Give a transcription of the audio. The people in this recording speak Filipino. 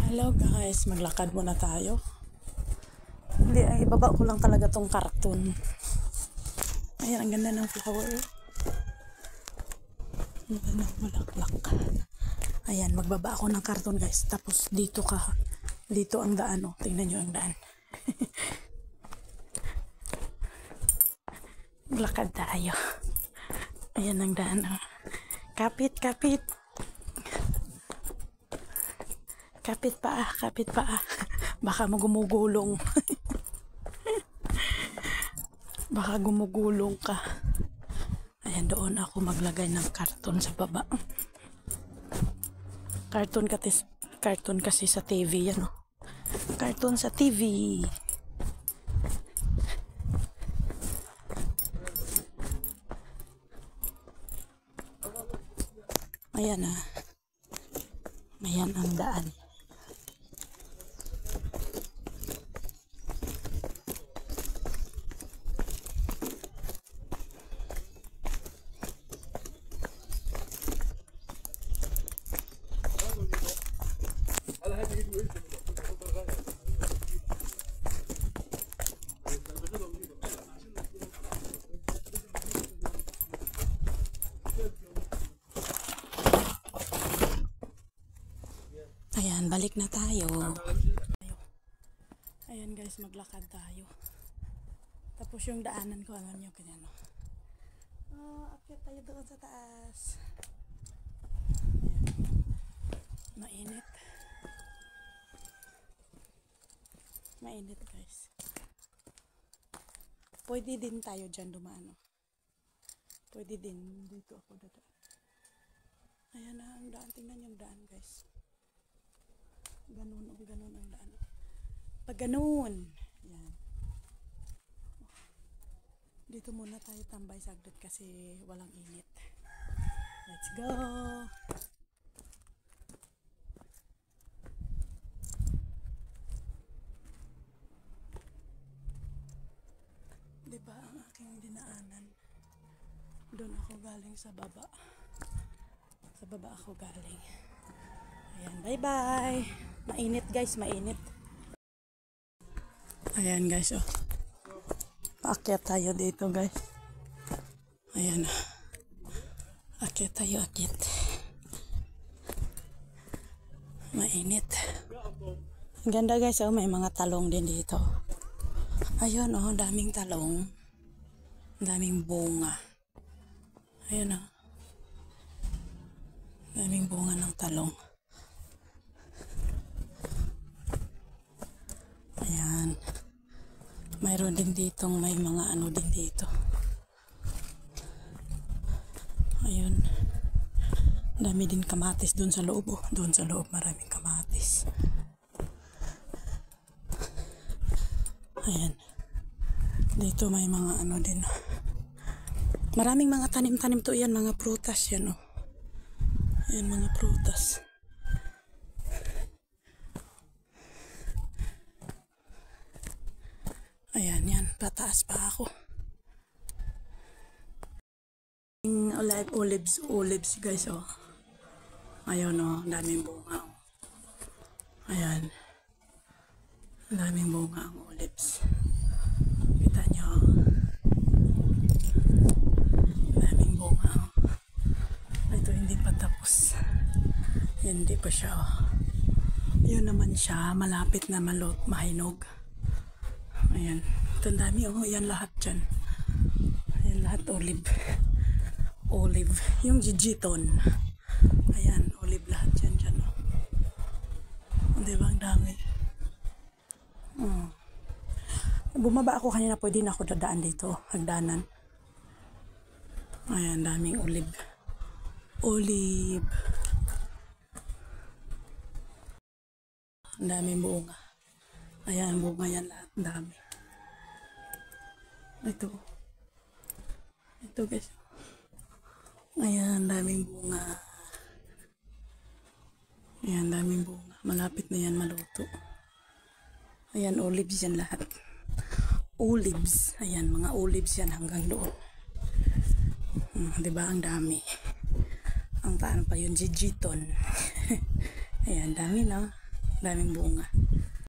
Hello guys, maglakad muna tayo. Hindi, ay ibaba ko lang talaga tong karton. Ayan, ang ganda ng flower. Ang ganda ng bulaklak. Ayan, magbaba ako ng karton guys. Tapos dito ang daan. Oh. Tingnan nyo ang daan. Maglakad tayo. Ayan ang daan. Oh. Kapit. Kapit pa. Baka gumugulong. Baka gumugulong ka. Ayan, doon ako maglagay ng karton sa baba. Karton kasi sa TV yan. Oh. Karton sa TV. Ayan ah. Ayan ang daan. Ayan, balik na tayo. Ayan guys, maglakad tayo. Tapos yung daanan ko, alam nyo, ganyan. Akyat tayo doon sa taas. Ayan. Mainit guys. Pwede din tayo dyan dumaan. Pwede din, dito ako dadaan. Ayan na ang daan, tingnan yung daan guys. Ganun ang daan. Pag ganun. Yan. Dito muna tayo tambay saglit kasi walang init. Let's go! Diba ang aking dinaanan? Doon ako galing sa baba. Sa baba ako galing. Ayan, bye-bye! Mainit guys, mainit. Ayan guys, oh. Paakyat tayo dito guys. Ayan. Akyat tayo, akyat. Mainit. Ang ganda guys, oh. May mga talong din dito. Ayun, oh. Daming talong. Daming bunga. Ayan, oh. Daming bunga ng talong. Ayan. Mayroon din ditong may mga ano din dito. Ayun. Dami din kamatis doon sa loob. Oh. Doon sa loob maraming kamatis. Ayan. Dito may mga ano din. Maraming mga tanim-tanim to yan. Mga prutas yan. Oh. Ayan mga prutas. Ayan, yan. Pataas pa ako. Olives guys, oh. Ayun, oh. Daming bunga, oh. Ayan. Daming bunga ang olives. Kita nyo, oh. Daming bunga, oh. Ito hindi pa tapos. Hindi pa siya, oh. Yun naman siya. Malapit na mahinog. Ayan. Ito ang dami, oh. Ayan lahat dyan. Ayan lahat olive. Olive. Yung jijiton. Ayan, olive lahat dyan, oh. Diba ang dami? Oh. Bumaba ako kanina, pwede na ako dadaan dito. Hagdanan. Ayan, daming olive. Olive. Ang daming bunga. Ayan, bunga yan lahat. Ang dami. Ito guys. Ayan, daming bunga. Ayan, daming bunga. Malapit na yan maluto. Ayan, olives yan lahat. Olives. Ayan, mga olives yan hanggang doon. Diba, ang dami. Ang paano pa yun, jijiton. Ayan, dami na. Daming bunga.